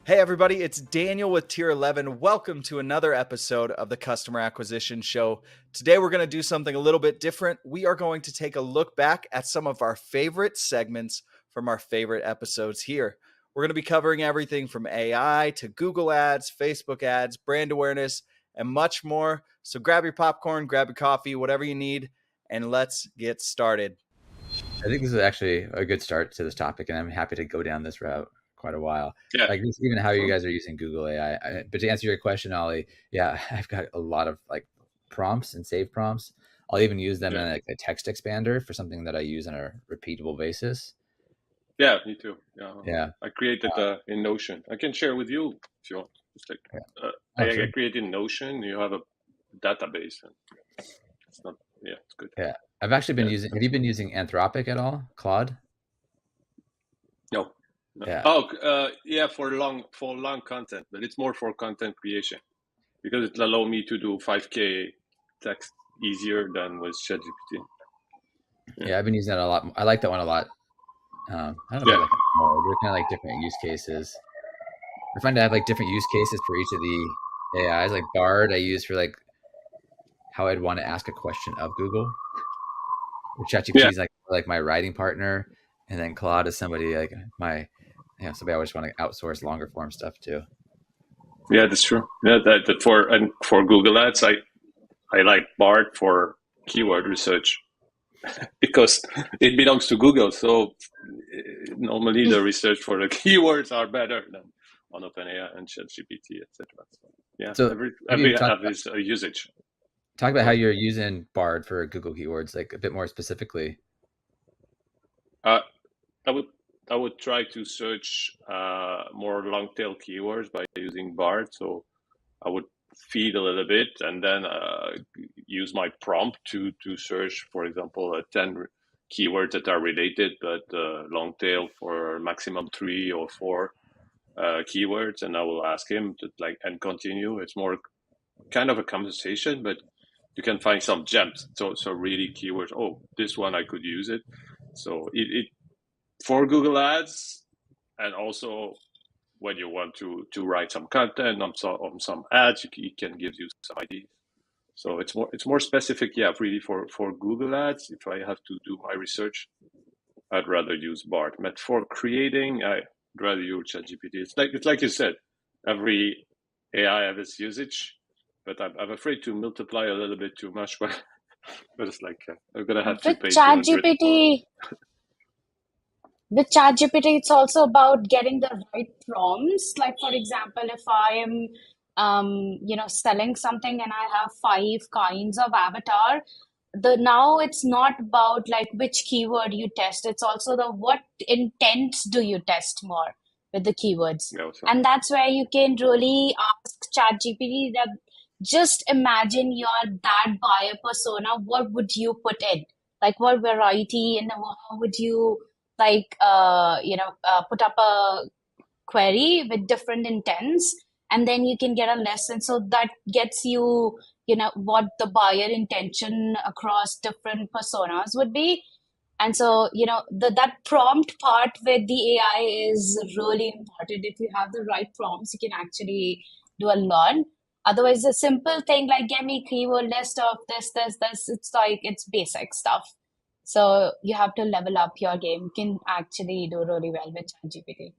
Hey everybody, it's Daniel with Tier 11. Welcome to another episode of the Customer Acquisition Show. Today we're going to do something a little bit different. We are going to take a look back at some of our favorite segments from our favorite episodes here. We're going to be covering everything from AI to Google ads, Facebook ads, brand awareness, and much more. So grab your popcorn, grab your coffee, whatever you need, and let's get started. I think this is actually a good start to this topic, and I'm happy to go down this route quite a while. Yeah. Like even how you guys are using Google AI. But to answer your question, Ollie, yeah, I've got a lot of like prompts and save prompts. I'll even use them in like a text expander for something that I use on a repeatable basis. Yeah, me too. Yeah. I created in Notion. I can share with you if you want. It's like I created in Notion. You have a database, and it's not. Yeah, it's good. Yeah, I've actually been using. Have you been using Anthropic at all, Claude? No. Yeah. Oh, yeah, for long content, but it's more for content creation because it allows me to do 5K text easier than with ChatGPT. Yeah, I've been using that a lot. I like that one a lot. I don't know if I like it more. They're kind of like different use cases. I find I have like different use cases for each of the AIs. Like Bard, I use for like how I'd want to ask a question of Google. ChatGPT is like my writing partner, and then Claude is somebody like somebody I always want to outsource longer form stuff to. Yeah, that's true. Yeah, that for Google Ads, I like Bard for keyword research because it belongs to Google. So normally the research for the keywords are better than on OpenAI and ChatGPT, etc. So, yeah, so every app is a usage. Talk about how you're using Bard for Google keywords, like a bit more specifically. I would try to search more long tail keywords by using Bard. So I would feed a little bit and then use my prompt to search, for example, 10 keywords that are related, but long tail for maximum 3 or 4 keywords. And I will ask him to and continue. It's more kind of a conversation, but you can find some gems. So really keywords. Oh, this one I could use it. So it for Google Ads, and also when you want to write some content on some ads, it can give you some ideas. So it's more specific, yeah, really for Google Ads. If I have to do my research, I'd rather use Bard. But for creating, I'd rather use ChatGPT. It's like you said, every AI has its usage, but I'm afraid to multiply a little bit too much. But it's like I'm gonna have to pay ChatGPT. With ChatGPT, it's also about getting the right prompts. Like, for example, if I am, selling something and I have 5 kinds of avatar, now it's not about like which keyword you test. It's also the what intents do you test more with the keywords. Yeah, so. And that's where you can really ask ChatGPT that just imagine you're that buyer persona. What would you put in? Like what variety and how would you put up a query with different intents, and then you can get a lesson. So that gets you, what the buyer intention across different personas would be. And so, that prompt part with the AI is really important. If you have the right prompts, you can actually do a lot. Otherwise, a simple thing like give me keyword list of this, it's basic stuff. So you have to level up your game. You can actually do really well with ChatGPT.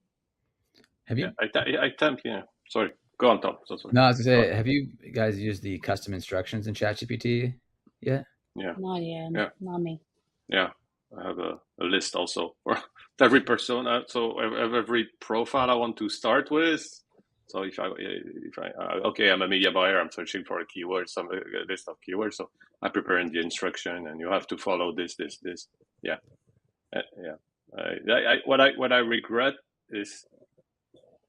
Have you? I type. Yeah. Sorry. Go on, Tom. So sorry. No, I was gonna say, have you guys used the custom instructions in ChatGPT yet? Yeah. Not yet. Yeah. Not me. Yeah. I have a list also for every persona. So every profile I want to start with. So if I okay, I'm a media buyer. I'm searching for a keyword, some list of keywords. So I prepare in the instruction, and you have to follow this. Yeah, yeah. What I regret is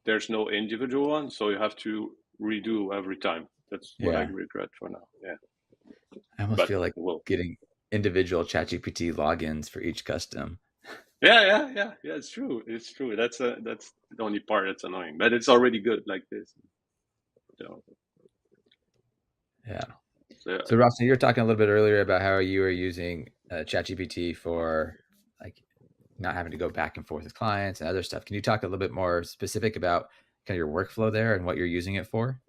there's no individual one, so you have to redo every time. That's what I regret for now. Yeah. I almost feel like getting individual ChatGPT logins for each custom. Yeah. It's true. That's the only part that's annoying, but it's already good like this. So. Yeah. So Robson, you were talking a little bit earlier about how you were using ChatGPT for like not having to go back and forth with clients and other stuff. Can you talk a little bit more specific about kind of your workflow there and what you're using it for?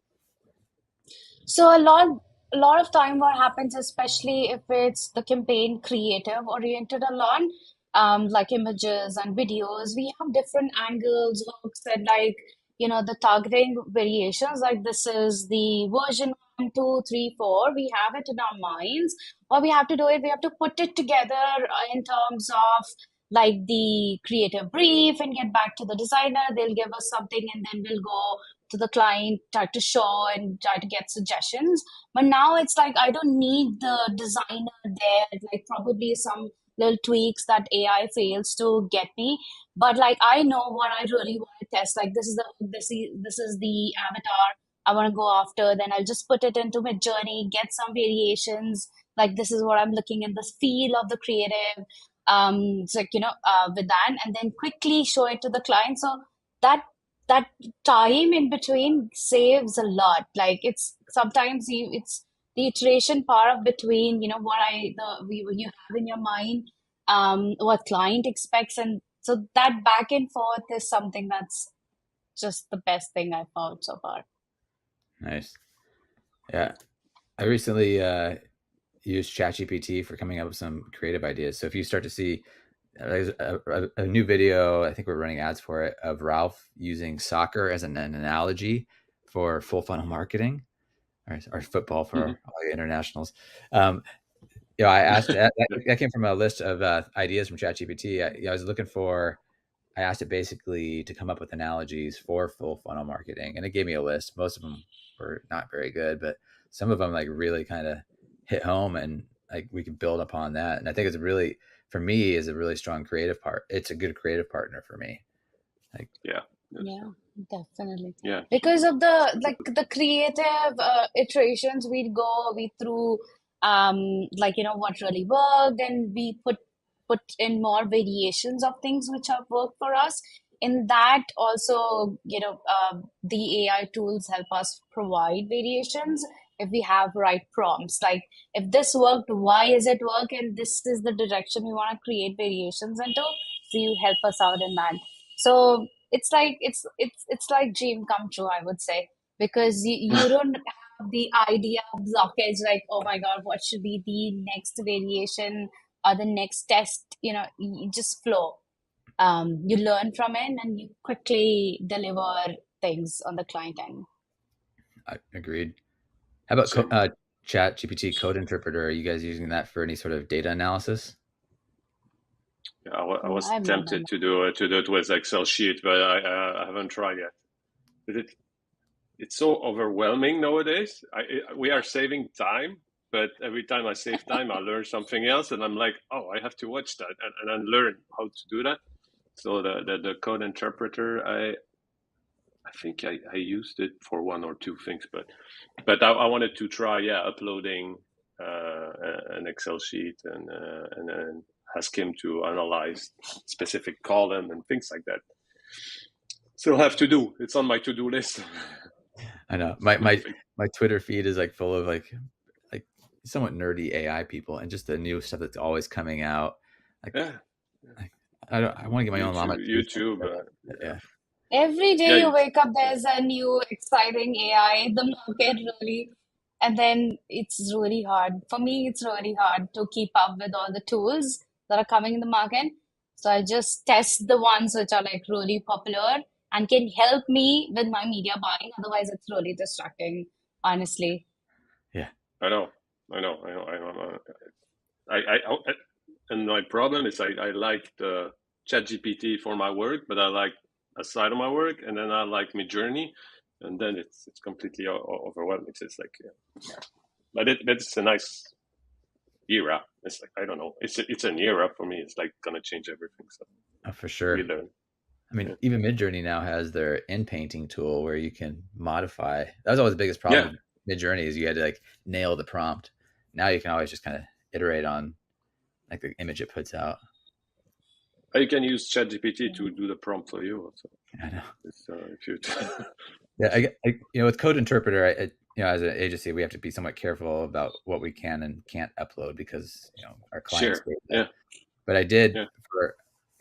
So a lot of time what happens, especially if it's the campaign creative oriented a lot, like images and videos, we have different angles, hooks, and like, the targeting variations. Like this is the version 1, 2, 3, 4. We have it in our minds. What we have to do is we have to put it together in terms of like the creative brief and get back to the designer. They'll give us something and then we'll go to the client, try to show and try to get suggestions. But now it's like I don't need the designer there, like probably some little tweaks that AI fails to get me. But like I know what I really want to test. Like this is the avatar I want to go after. Then I'll just put it into my journey, get some variations. Like this is what I'm looking at, the feel of the creative. It's like, with that, and then quickly show it to the client. So that that time in between saves a lot. Like it's sometimes it's the iteration part of between, what you have in your mind, what client expects, and so that back and forth is something that's just the best thing I've found so far. Nice. Yeah. I recently used ChatGPT for coming up with some creative ideas. So if you start to see there's a new video, I think we're running ads for it, of Ralph using soccer as an analogy for full funnel marketing, or football for all the internationals. I asked that came from a list of ideas from ChatGPT. I was looking for. I asked it basically to come up with analogies for full funnel marketing, and it gave me a list. Most of them were not very good, but some of them like really kind of hit home, and like we could build upon that. And I think it's really, for me, is a really strong creative part. It's a good creative partner for me. Like, Yeah, Definitely. yeah, Because of the creative iterations, we through what really worked, and we put in more variations of things which have worked for us. In that also, the AI tools help us provide variations if we have right prompts. Like if this worked, why is it work? And this is the direction we want to create variations into. So you help us out in that. So it's like dream come true, I would say, because you don't have the idea of blockage, like, oh my God, what should be the next variation or the next test? You just flow. You learn from it and you quickly deliver things on the client end. I agreed. How about Chat GPT Code Interpreter? Are you guys using that for any sort of data analysis? yeah. I was I've not done tempted to do it with Excel sheet, but I haven't tried yet. It's so overwhelming nowadays. We are saving time, but every time I save time, I learn something else, and I'm like, oh, I have to watch that and then learn how to do that. So the code interpreter, I think I used it for one or two things, but I wanted to try, uploading an Excel sheet and then ask him to analyze specific column and things like that. Still have to do. It's on my to-do list. I know my Twitter feed is like full of like somewhat nerdy AI people and just the new stuff that's always coming out. Like, Yeah. I want to get my own llama. YouTube. Yeah. Every day Yeah, you wake up, there's a new exciting AI in the market, really. And then it's really hard. For me, it's really hard to keep up with all the tools that are coming in the market. So I just test the ones which are like really popular and can help me with my media buying. Otherwise, it's really distracting, honestly. Yeah. I know. And my problem is I like the ChatGPT for my work, but I like a side of my work, and then I like Midjourney, and then it's completely overwhelming. It's like, but it's a nice era. It's like, I don't know. It's an era for me. It's like gonna change everything. So For sure. we learn. I mean, even Midjourney now has their in painting tool where you can modify. That was always the biggest problem with Midjourney, is you had to like nail the prompt. Now you can always just kind of iterate on like the image it puts out. You can use ChatGPT to do the prompt for you also. I know. If you Yeah, with Code Interpreter, as an agency, we have to be somewhat careful about what we can and can't upload because our clients. Sure. Yeah. But I did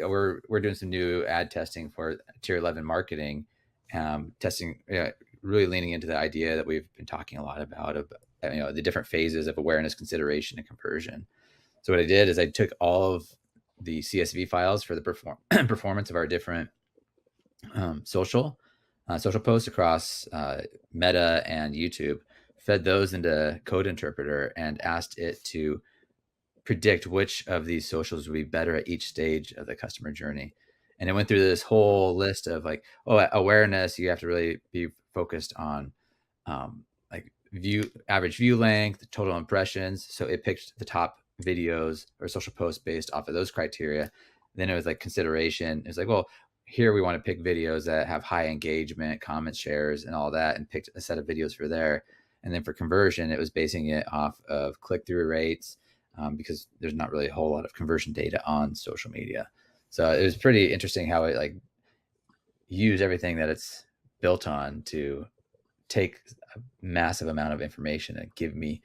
we're doing some new ad testing for Tier 11 marketing, testing, really leaning into the idea that we've been talking a lot about of the different phases of awareness, consideration, and conversion. So what I did is I took all of the CSV files for the performance of our different social posts across Meta and YouTube, fed those into Code Interpreter, and asked it to predict which of these socials would be better at each stage of the customer journey. And it went through this whole list of like, awareness, you have to really be focused on like average view length, total impressions. So it picked the top videos or social posts based off of those criteria. Then it was like consideration. It's like, well, here we want to pick videos that have high engagement, comments, shares, and all that, and picked a set of videos for there. And then for conversion, it was basing it off of click-through rates, because there's not really a whole lot of conversion data on social media. So it was pretty interesting how it like used everything that it's built on to take a massive amount of information and give me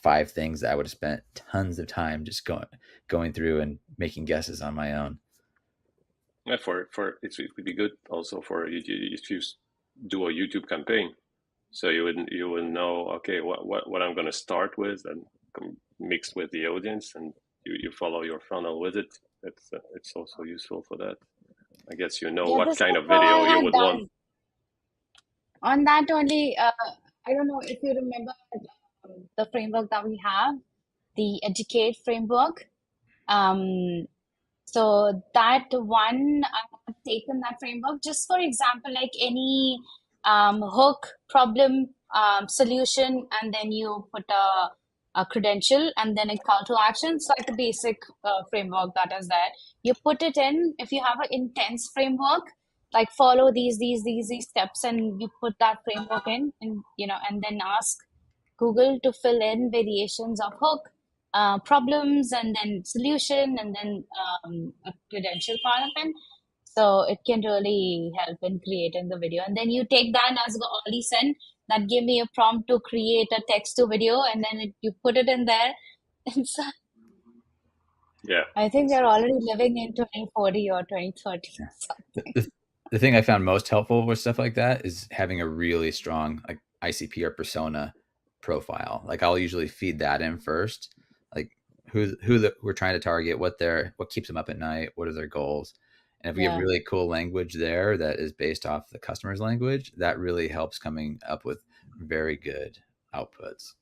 5 things that I would have spent tons of time just going through and making guesses on my own. Yeah, it would be good also for if you do a YouTube campaign, so you would know, okay, what I'm going to start with and mix with the audience, and you follow your funnel with it. It's also useful for that. I guess what kind of video you would want. On that only, I don't know if you remember the framework that we have, the Educate framework. So that one, I've taken that framework just for example, like any hook, problem, solution, and then you put a credential and then a call to action. It's like the basic framework that is there. You put it in. If you have an intense framework, like follow these steps, and you put that framework in, and and then ask Google to fill in variations of hook, problems, and then solution, and then a credential part of it. So it can really help in creating the video. And then you take that, as Oli said, that give me a prompt to create a text to video, and then you put it in there. And so, yeah, I think they're already living in 2040 or 2030 or something. The thing I found most helpful with stuff like that is having a really strong like ICP or persona profile. Like I'll usually feed that in first, like who we're trying to target, what keeps them up at night, what are their goals. And if we have really cool language there that is based off the customer's language, that really helps coming up with very good outputs.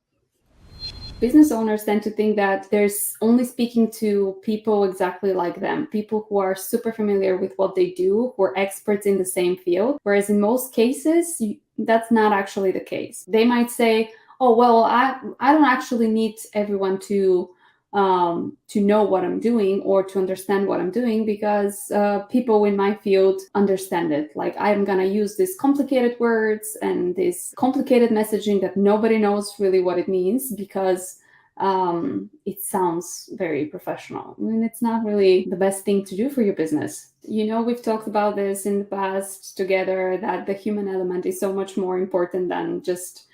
Business owners tend to think that there's only speaking to people exactly like them, people who are super familiar with what they do, who are experts in the same field. Whereas in most cases, that's not actually the case. They might say, oh, well, I don't actually need everyone to know what I'm doing or to understand what I'm doing, because people in my field understand it. Like I'm going to use these complicated words and this complicated messaging that nobody knows really what it means, because it sounds very professional. I mean, it's not really the best thing to do for your business. We've talked about this in the past together, that the human element is so much more important than just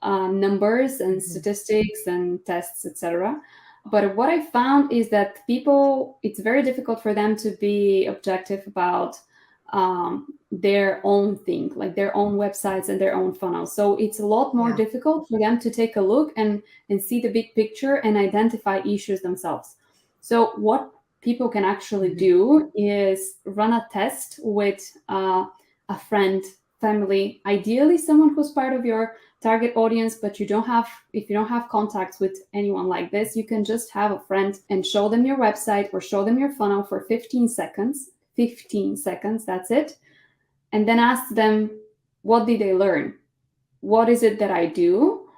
numbers and statistics and tests, etc. But what I found is that people, it's very difficult for them to be objective about their own thing, like their own websites and their own funnels. So it's a lot more difficult for them to take a look and see the big picture and identify issues themselves. So what people can actually do is run a test with a friend, family, ideally someone who's part of your target audience, but if you don't have contacts with anyone like this, you can just have a friend and show them your website or show them your funnel for 15 seconds. 15 seconds, that's it. And then ask them, what did they learn? What is it that I do?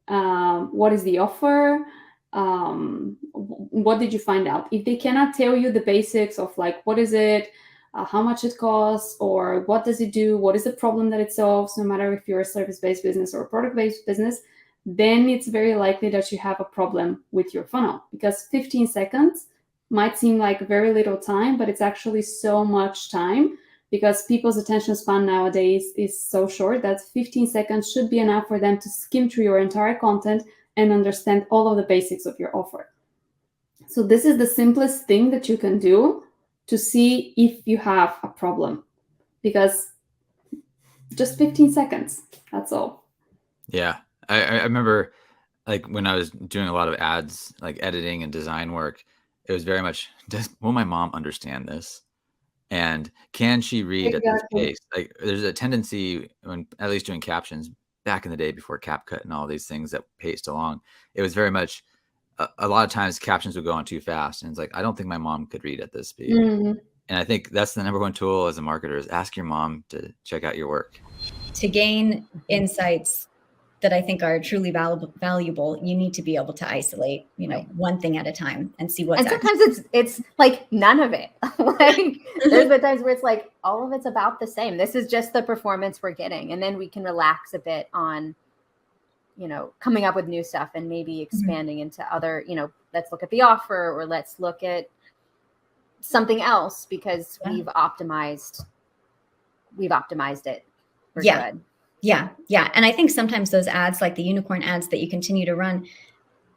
What is the offer? What did you find out? If they cannot tell you the basics of like, what is it? How much it costs, or what does it do? What is the problem that it solves? No matter if you're a service-based business or a product-based business, then it's very likely that you have a problem with your funnel, because 15 seconds might seem like very little time, but it's actually so much time, because people's attention span nowadays is so short that 15 seconds should be enough for them to skim through your entire content and understand all of the basics of your offer. So this is the simplest thing that you can do to see if you have a problem, because just 15 seconds. That's all. Yeah. I remember like when I was doing a lot of ads, like editing and design work, it was very much, will my mom understand this? And can she read at this Exactly. pace? Like there's a tendency when at least doing captions back in the day before CapCut and all these things that paced along, it was very much a lot of times captions would go on too fast. And it's like, I don't think my mom could read at this speed. Mhm. And I think that's the number one tool as a marketer is ask your mom to check out your work. To gain insights that I think are truly valuable, you need to be able to isolate, one thing at a time and see what's. And sometimes it's like none of it. Like there's been times where it's like all of it's about the same. This is just the performance we're getting, and then we can relax a bit on, coming up with new stuff and maybe expanding into other. Let's look at the offer, or let's look at something else because we've optimized it. We're good. Yeah. And I think sometimes those ads, like the unicorn ads that you continue to run,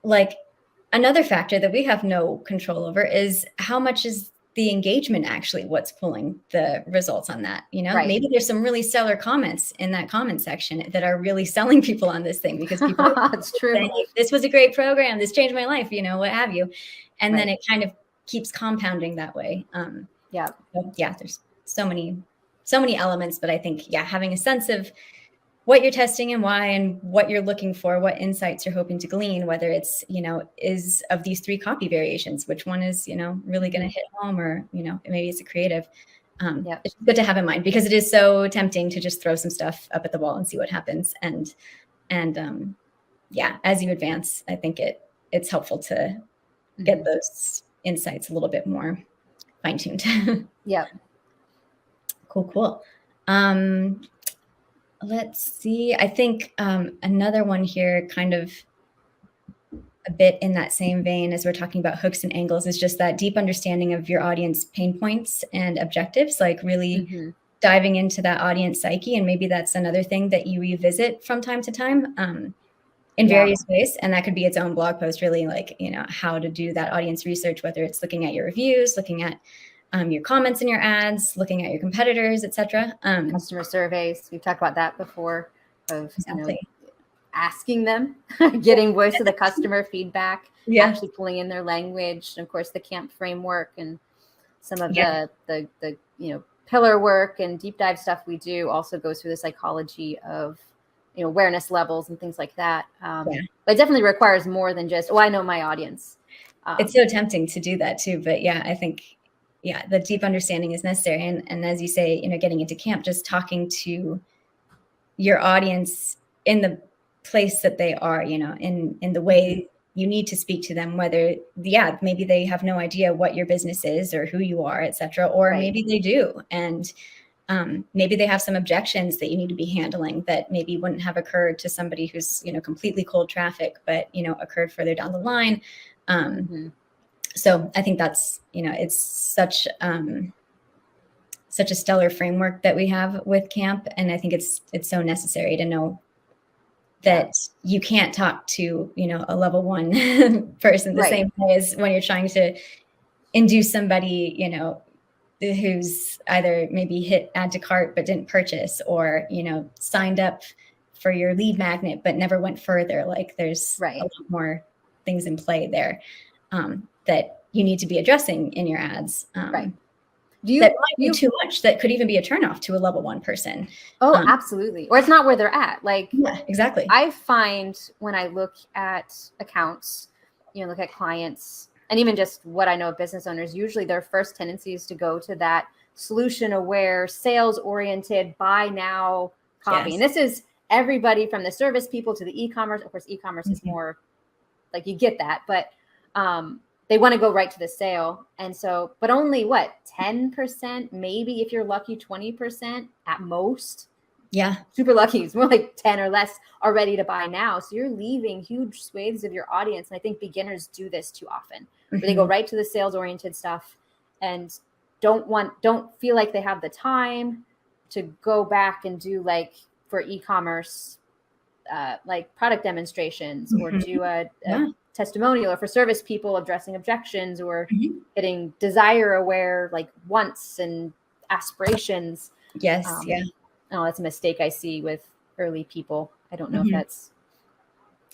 like another factor that we have no control over is how much is the engagement actually what's pulling the results on that. Right. Maybe there's some really stellar comments in that comment section that are really selling people on this thing because people it's true. saying, this was a great program. This changed my life, what have you. And then it kind of keeps compounding that way. There's so many elements, but I think, having a sense of what you're testing and why, and what you're looking for, what insights you're hoping to glean, whether it's, is of these 3 copy variations, which one is, really going to hit home, or, maybe it's a creative. It's good to have in mind because it is so tempting to just throw some stuff up at the wall and see what happens. And as you advance, I think it's helpful to get those insights a little bit more fine-tuned. Yep. Cool. Let's see. I think another one here, kind of a bit in that same vein as we're talking about hooks and angles, is just that deep understanding of your audience pain points and objectives, like really diving into that audience psyche. And maybe that's another thing that you revisit from time to time in various ways. And that could be its own blog post, really, like, how to do that audience research, whether it's looking at your reviews, looking at your comments in your ads, looking at your competitors, etc. Customer surveys. We've talked about that before, of asking them, getting voice of the customer feedback, actually pulling in their language, and of course the CAMP framework and some of the pillar work and deep dive stuff we do also goes through the psychology of awareness levels and things like that. But it definitely requires more than just, I know my audience. It's so tempting to do that too, but I think the deep understanding is necessary. And as you say, getting into CAMP, just talking to your audience in the place that they are, in the way you need to speak to them, whether, maybe they have no idea what your business is or who you are, etc. Or maybe they do. And maybe they have some objections that you need to be handling that maybe wouldn't have occurred to somebody who's, completely cold traffic, but, occurred further down the line. So I think that's, it's such a stellar framework that we have with CAMP. And I think it's so necessary to know that you can't talk to, a level 1 person the same way as when you're trying to induce somebody, who's either maybe hit add to cart but didn't purchase, or, signed up for your lead magnet but never went further. Like there's a lot more things in play there. That you need to be addressing in your ads. That might be too much. That could even be a turnoff to a level 1 person. Oh, absolutely. Or it's not where they're at. Like, exactly. I find when I look at accounts, look at clients, and even just what I know of business owners, usually their first tendency is to go to that solution aware, sales oriented, buy now copy. And this is everybody from the service people to the e-commerce. Of course, e-commerce is more like you get that, but they want to go right to the sale. And so, but only 10%, maybe if you're lucky, 20% at most. Super lucky. It's more like 10 or less are ready to buy now. So you're leaving huge swathes of your audience. And I think beginners do this too often, where they go right to the sales oriented stuff and don't feel like they have the time to go back and do, like, for e-commerce, like product demonstrations, or do a testimonial, or for service people addressing objections, or getting desire aware, like wants and aspirations. Oh, that's a mistake I see with early people. I don't know if that's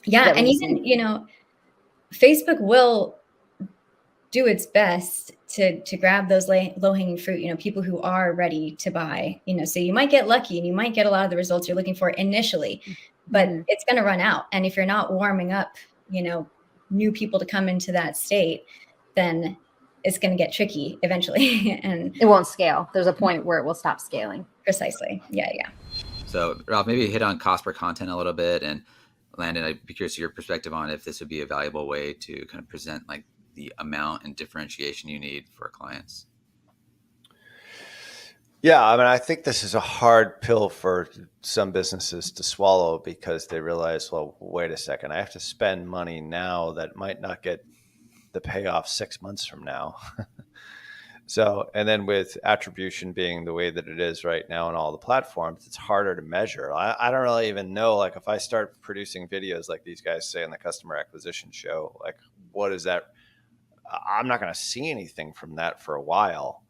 yeah, what and you even see? Facebook will do its best to grab those low hanging fruit, people who are ready to buy, so you might get lucky and you might get a lot of the results you're looking for initially, but it's going to run out. And if you're not warming up, new people to come into that state, then it's going to get tricky eventually. And it won't scale. There's a point where it will stop scaling. Precisely. Yeah. So Ralph, maybe hit on cost per content a little bit, and Landon, I'd be curious your perspective on if this would be a valuable way to kind of present like the amount and differentiation you need for clients. Yeah, I mean, I think this is a hard pill for some businesses to swallow because they realize, well, wait a second, I have to spend money now that might not get the payoff 6 months from now. So, and then with attribution being the way that it is right now on all the platforms, it's harder to measure. I don't really even know, like if I start producing videos like these guys say on the customer acquisition show, like what is that? I'm not going to see anything from that for a while.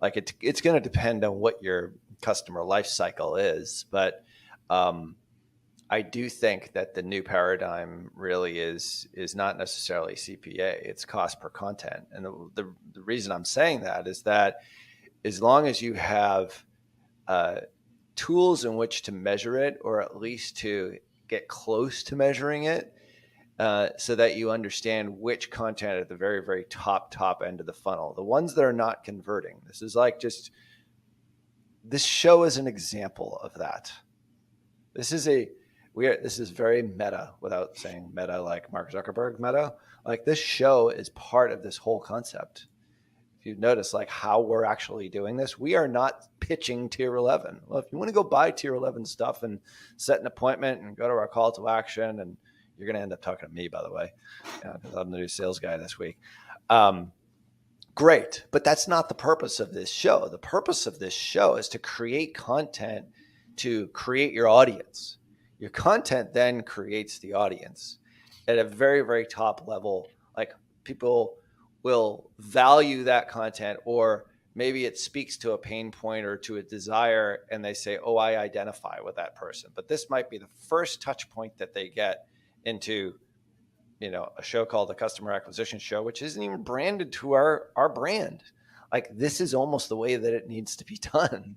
Like it's going to depend on what your customer life cycle is. But I do think that the new paradigm really is not necessarily CPA. It's cost per content. And the reason I'm saying that is that as long as you have tools in which to measure it, or at least to get close to measuring it, so that you understand which content at the very, very top end of the funnel, the ones that are not converting. This is like this show is an example of that. This is very meta, without saying meta like Mark Zuckerberg meta. Like this show is part of this whole concept. If you notice like how we're actually doing this, we are not pitching tier 11. Well, if you want to go buy tier 11 stuff and set an appointment and go to our call to action, and you're going to end up talking to me, by the way, because I'm the new sales guy this week. Great. But that's not the purpose of this show. The purpose of this show is to create content to create your audience. Your content then creates the audience at a very, very top level. Like people will value that content, or maybe it speaks to a pain point or to a desire, and they say, oh, I identify with that person. But this might be the first touch point that they get into, a show called the Customer Acquisition Show, which isn't even branded to our brand. Like this is almost the way that it needs to be done.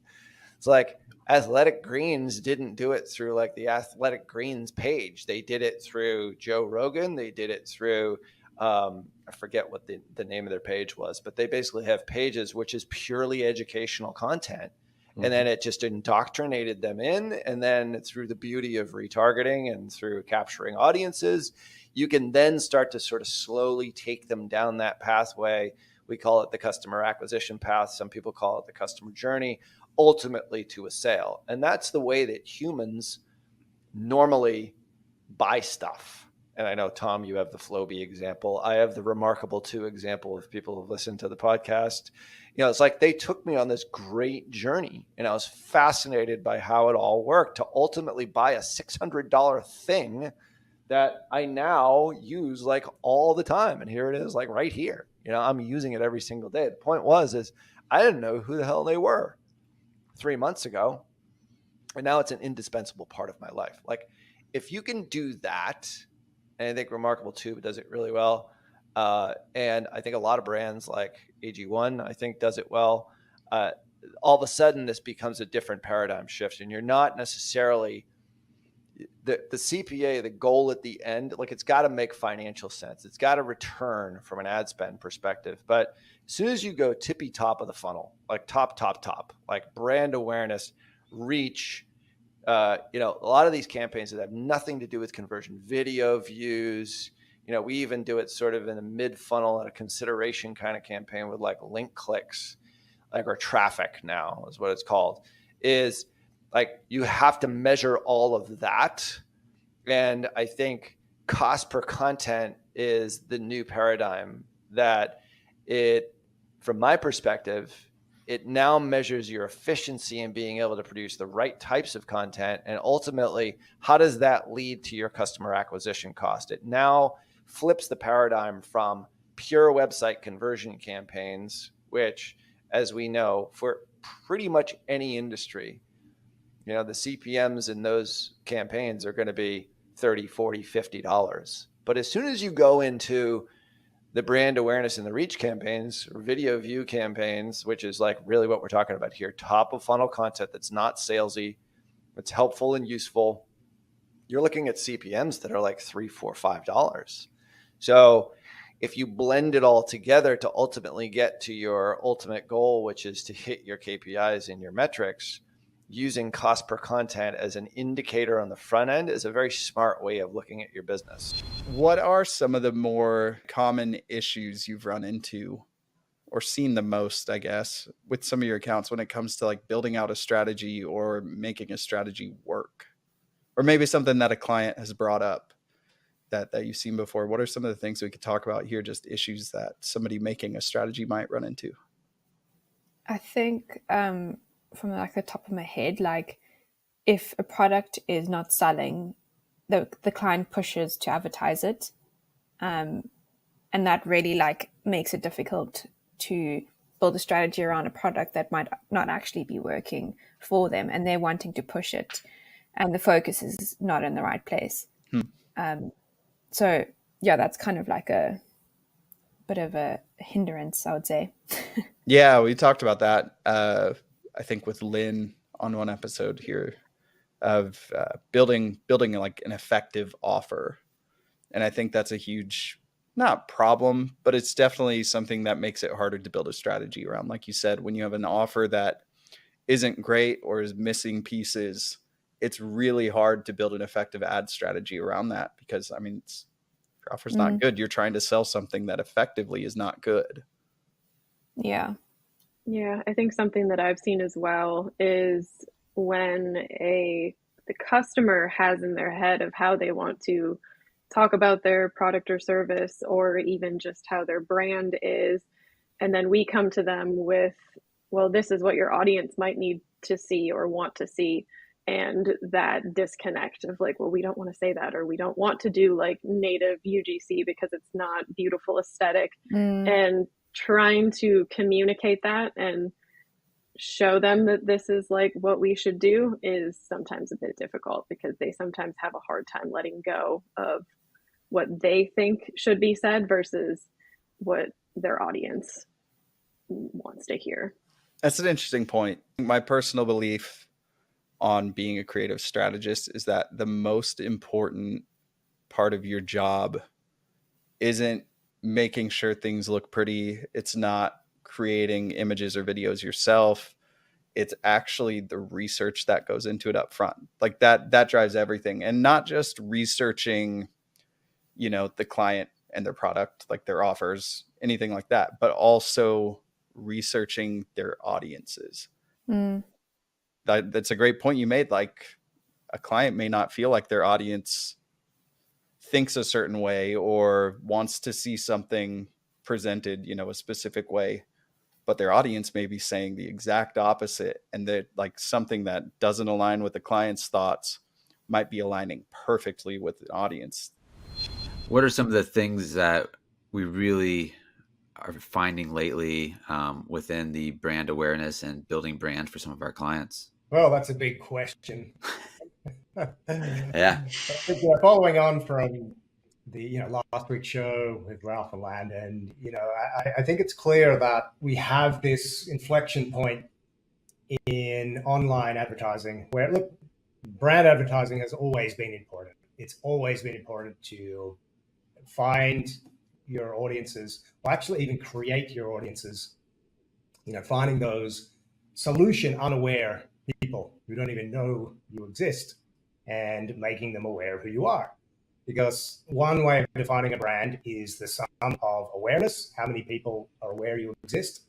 It's like Athletic Greens didn't do it through like the Athletic Greens page. They did it through Joe Rogan. They did it through, I forget what the name of their page was, but they basically have pages which is purely educational content. And then it just indoctrinated them in. And then through the beauty of retargeting and through capturing audiences, you can then start to sort of slowly take them down that pathway. We call it the customer acquisition path. Some people call it the customer journey, ultimately to a sale. And that's the way that humans normally buy stuff. And I know, Tom, you have the Flowbee example. I have the Remarkable 2 example of people who've listened to the podcast. It's like they took me on this great journey, and I was fascinated by how it all worked to ultimately buy a $600 thing that I now use like all the time. And here it is, like right here. I'm using it every single day. The point is I didn't know who the hell they were 3 months ago. And now it's an indispensable part of my life. Like if you can do that, and I think Remarkable 2 does it really well. And I think a lot of brands like AG1, I think does it well. All of a sudden this becomes a different paradigm shift, and you're not necessarily the CPA, the goal at the end, like it's got to make financial sense. It's got to return from an ad spend perspective. But as soon as you go tippy top of the funnel, like top, like brand awareness, reach, a lot of these campaigns that have nothing to do with conversion, video views, we even do it sort of in a mid funnel at a consideration kind of campaign with like link clicks, like, or traffic now is what it's called, is like you have to measure all of that. And I think cost per content is the new paradigm that from my perspective, it now measures your efficiency in being able to produce the right types of content. And ultimately, how does that lead to your customer acquisition cost? It now flips the paradigm from pure website conversion campaigns, which, as we know, for pretty much any industry, You know, the CPMs in those campaigns are going to be $30, $40, $50. But as soon as you go into the brand awareness and the reach campaigns or video view campaigns, which is like really what we're talking about here, top of funnel content that's not salesy, it's helpful and useful, you're looking at CPMs that are like $3, $4, $5. So if you blend it all together to ultimately get to your ultimate goal, which is to hit your KPIs and your metrics, using cost per content as an indicator on the front end is a very smart way of looking at your business. What are some of the more common issues you've run into or seen the most, I guess, with some of your accounts when it comes to like building out a strategy or making a strategy work? Or maybe something that a client has brought up that you've seen before. What are some of the things we could talk about here, just issues that somebody making a strategy might run into? I think from like the top of my head, like if a product is not selling, the client pushes to advertise it. And that really like makes it difficult to build a strategy around a product that might not actually be working for them, and they're wanting to push it and the focus is not in the right place. So yeah, that's kind of like a bit of a hindrance, I would say. Yeah, we talked about that, I think with Lynn on one episode here of building like an effective offer. And I think that's a huge, not problem, but it's definitely something that makes it harder to build a strategy around. Like you said, when you have an offer that isn't great or is missing pieces, it's really hard to build an effective ad strategy around that because, I mean, your offer's not good. You're trying to sell something that effectively is not good. Yeah. Yeah, I think something that I've seen as well is when the customer has in their head of how they want to talk about their product or service, or even just how their brand is, and then we come to them with, well, this is what your audience might need to see or want to see, and that disconnect of like, well, we don't want to say that, or we don't want to do like native UGC because it's not beautiful aesthetic. And trying to communicate that and show them that this is like what we should do is sometimes a bit difficult because they sometimes have a hard time letting go of what they think should be said versus what their audience wants to hear. That's an interesting point. My personal belief on being a creative strategist is that the most important part of your job isn't making sure things look pretty. It's not creating images or videos yourself. It's actually the research that goes into it up front. Like that drives everything. And not just researching, you know, the client and their product, like their offers, anything like that, but also researching their audiences. That's a great point you made. Like a client may not feel like their audience thinks a certain way or wants to see something presented, you know, a specific way, but their audience may be saying the exact opposite, and that like something that doesn't align with the client's thoughts might be aligning perfectly with the audience. What are some of the things that we really are finding lately within the brand awareness and building brand for some of our clients? Well, that's a big question. Yeah. Following on from the last week's show with Ralph and Landon, I think it's clear that we have this inflection point in online advertising where, look, brand advertising has always been important. It's always been important to find your audiences, or actually even create your audiences, finding those solution unaware people who don't even know you exist and making them aware of who you are. Because one way of defining a brand is the sum of awareness, how many people are aware you exist,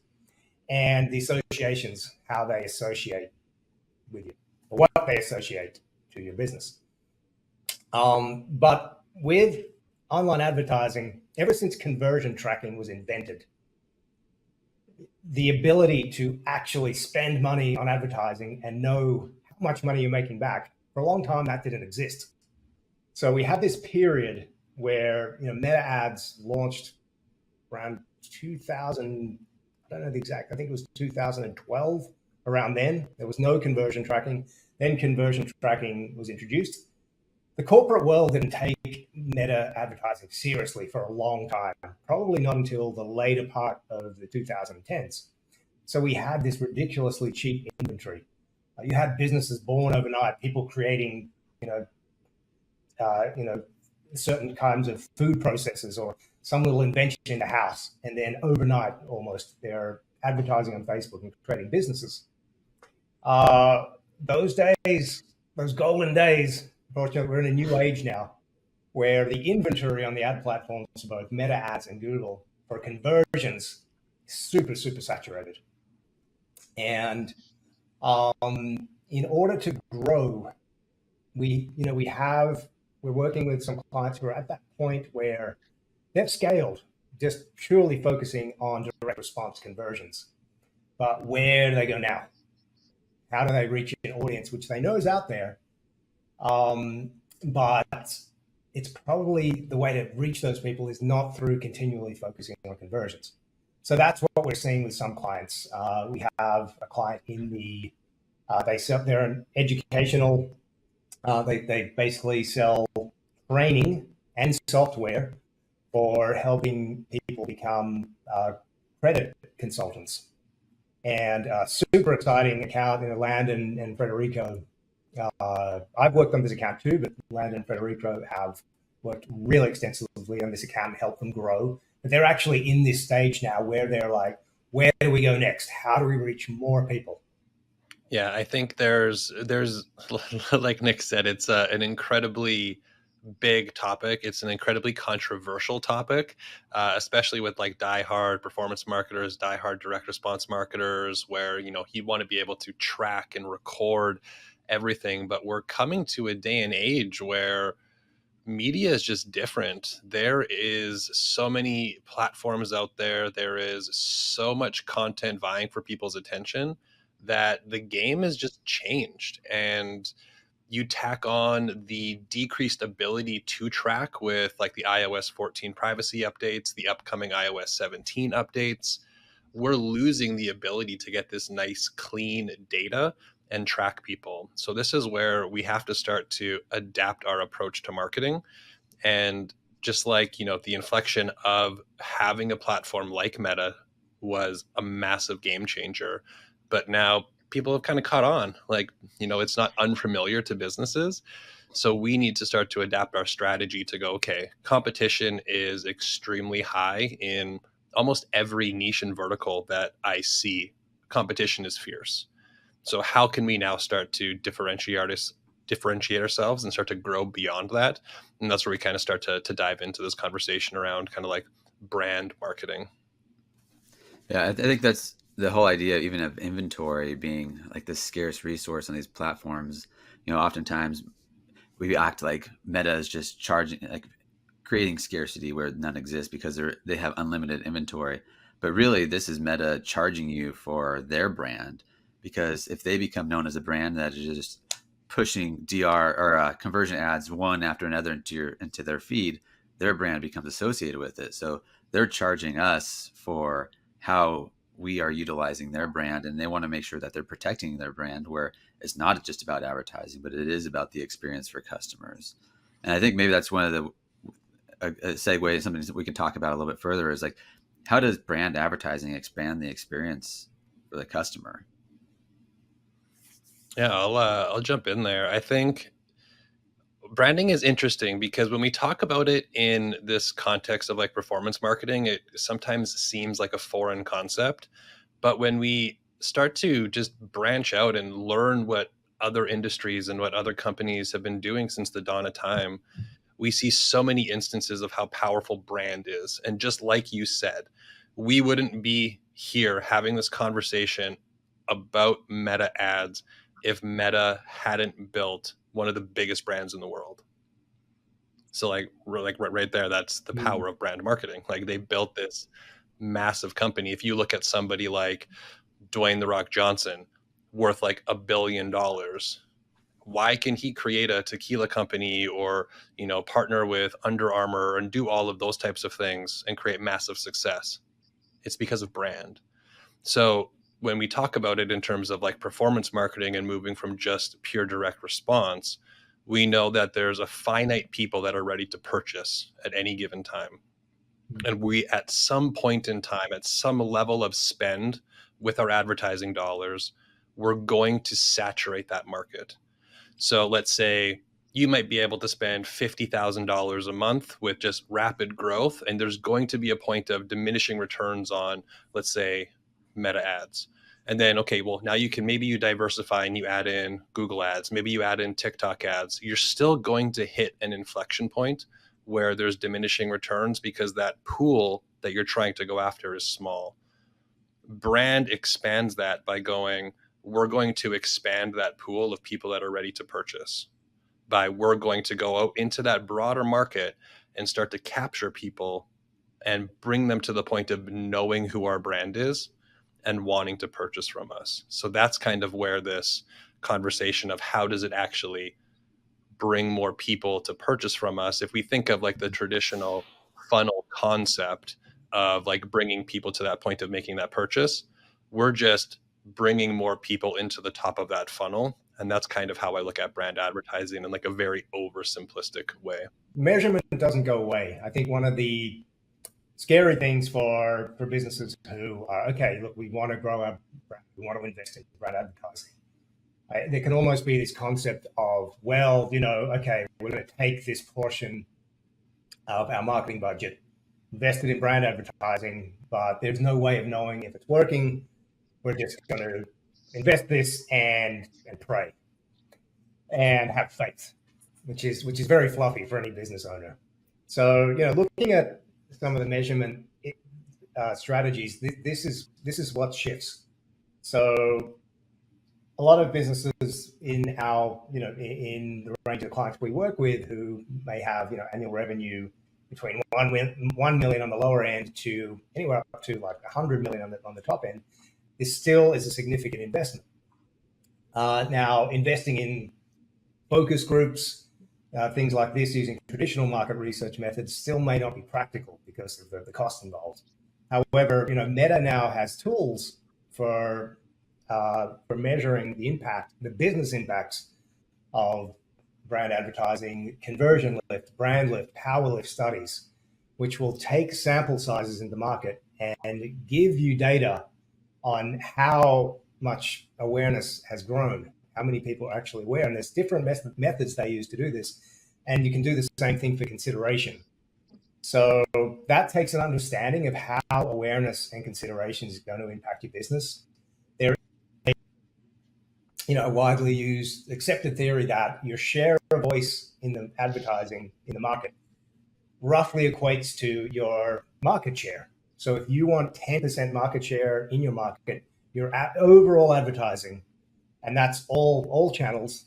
and the associations, how they associate with you, or what they associate to your business. But with online advertising, ever since conversion tracking was invented, the ability to actually spend money on advertising and know how much money you're making back, for a long time that didn't exist. So we had this period where meta ads launched around 2000, I don't know the exact, I think it was 2012. Around then, there was no conversion tracking. Then conversion tracking was introduced. The corporate world didn't take meta advertising seriously for a long time, probably not until the later part of the 2010s. So we had this ridiculously cheap inventory. You had businesses born overnight, people creating, certain kinds of food processes or some little invention in the house, and then overnight, almost, they're advertising on Facebook and creating businesses. Those days, those golden days, unfortunately, we're in a new age now, where the inventory on the ad platforms, both Meta ads and Google, for conversions, is super, super saturated. And in order to grow, we're working with some clients who are at that point where they've scaled, just purely focusing on direct response conversions. But where do they go now? How do they reach an audience which they know is out there? But it's probably the way to reach those people is not through continually focusing on conversions. So that's what we're seeing with some clients. We have a client in they're an educational, they basically sell training and software for helping people become credit consultants. And super exciting account in Landon and Federico. I've worked on this account too, but Landon and Federico have worked really extensively on this account and helped them grow. But they're actually in this stage now where they're like, where do we go next? How do we reach more people? Yeah, I think there's like Nick said, it's an incredibly big topic. It's an incredibly controversial topic, especially with like diehard performance marketers, diehard direct response marketers, where, you want to be able to track and record everything. But we're coming to a day and age where media is just different. There is so many platforms out there. There is so much content vying for people's attention that the game has just changed. And you tack on the decreased ability to track with like the iOS 14 privacy updates, the upcoming iOS 17 updates. We're losing the ability to get this nice, clean data and track people. So this is where we have to start to adapt our approach to marketing. And just like, the inflection of having a platform like Meta was a massive game changer. But now people have kind of caught on. Like, it's not unfamiliar to businesses. So we need to start to adapt our strategy to go, okay, competition is extremely high in almost every niche and vertical that I see. Competition is fierce. So how can we now start to differentiate ourselves and start to grow beyond that? And that's where we kind of start to dive into this conversation around kind of like brand marketing. Yeah, I think that's the whole idea, even of inventory being like this scarce resource on these platforms. Oftentimes we act like Meta is just creating scarcity where none exists because they have unlimited inventory. But really, this is Meta charging you for their brand, because if they become known as a brand that is just pushing DR or conversion ads one after another into their feed, their brand becomes associated with it. So they're charging us for how we are utilizing their brand, and they want to make sure that they're protecting their brand, where it's not just about advertising, but it is about the experience for customers. And I think maybe that's one of the a segue, something that we can talk about a little bit further, is like, how does brand advertising expand the experience for the customer? Yeah, I'll jump in there. I think branding is interesting because when we talk about it in this context of like performance marketing, it sometimes seems like a foreign concept. But when we start to just branch out and learn what other industries and what other companies have been doing since the dawn of time, we see so many instances of how powerful brand is. And just like you said, we wouldn't be here having this conversation about Meta ads if Meta hadn't built one of the biggest brands in the world. So like right there, that's the power of brand marketing. Like, they built this massive company. If you look at somebody like Dwayne "The Rock" Johnson, worth like $1 billion, why can he create a tequila company or, partner with Under Armour and do all of those types of things and create massive success? It's because of brand. So when we talk about it in terms of like performance marketing and moving from just pure direct response, we know that there's a finite people that are ready to purchase at any given time. And we, at some point in time, at some level of spend with our advertising dollars, we're going to saturate that market. So let's say you might be able to spend $50,000 a month with just rapid growth, and there's going to be a point of diminishing returns on, let's say, Meta ads. And then, okay, well, now maybe you diversify and you add in Google ads, maybe you add in TikTok ads. You're still going to hit an inflection point where there's diminishing returns because that pool that you're trying to go after is small. Brand expands that by going, we're going to expand that pool of people that are ready to purchase. We're going to go out into that broader market and start to capture people and bring them to the point of knowing who our brand is and wanting to purchase from us. So that's kind of where this conversation of how does it actually bring more people to purchase from us. If we think of like the traditional funnel concept of like bringing people to that point of making that purchase, we're just bringing more people into the top of that funnel. And that's kind of how I look at brand advertising in like a very oversimplistic way. Measurement doesn't go away. I think one of the scary things for businesses who are, okay, look, we want to grow our brand, we want to invest in brand advertising. There can almost be this concept of, well, okay, we're going to take this portion of our marketing budget, invest it in brand advertising, but there's no way of knowing if it's working. We're just going to invest this and pray and have faith, which is very fluffy for any business owner. So, looking at some of the measurement strategies, this is what shifts. So a lot of businesses in our, in the range of clients we work with who may have, annual revenue between 1 million on the lower end to anywhere up to like 100 million on the top end, this still is a significant investment. Now, investing in focus groups, things like this using traditional market research methods still may not be practical because of the cost involved. However, Meta now has tools for measuring the impact, the business impacts of brand advertising, conversion lift, brand lift, power lift studies, which will take sample sizes in the market and give you data on how much awareness has grown, how many people are actually aware. And there's different methods they use to do this. And you can do the same thing for consideration. So that takes an understanding of how awareness and consideration is going to impact your business. There is a widely used, accepted theory that your share of voice in the advertising in the market roughly equates to your market share. So if you want 10% market share in your market, your overall advertising, and that's all channels,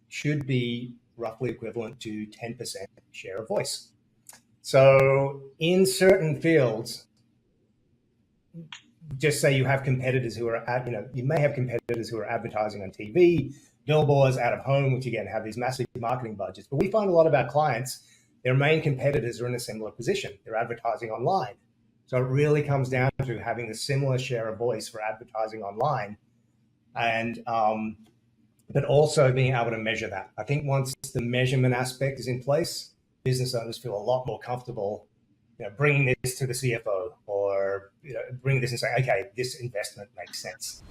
should be roughly equivalent to 10% share of voice. So in certain fields, just say you have competitors who are you may have competitors who are advertising on TV, billboards, out of home, which again have these massive marketing budgets. But we find a lot of our clients, their main competitors are in a similar position. They're advertising online. So it really comes down to having a similar share of voice for advertising online, and but also being able to measure that. I think once the measurement aspect is in place, business owners feel a lot more comfortable, bringing this to the CFO or bringing this and saying, okay, this investment makes sense.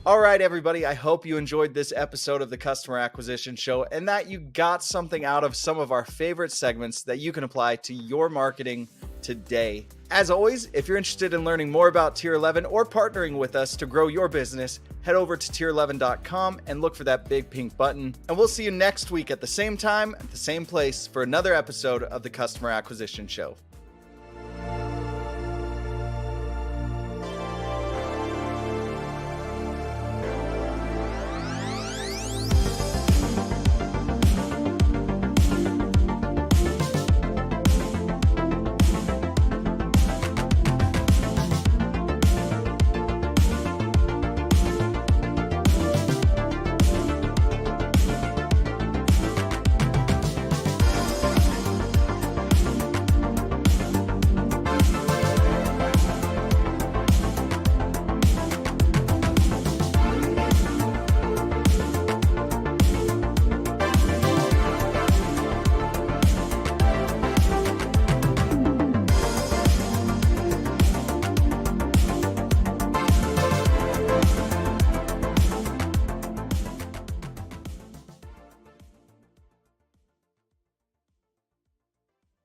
All right, everybody, I hope you enjoyed this episode of the Customer Acquisition Show and that you got something out of some of our favorite segments that you can apply to your marketing today. As always, if you're interested in learning more about Tier 11 or partnering with us to grow your business, head over to tier11.com and look for that big pink button. And we'll see you next week at the same time, at the same place for another episode of the Customer Acquisition Show.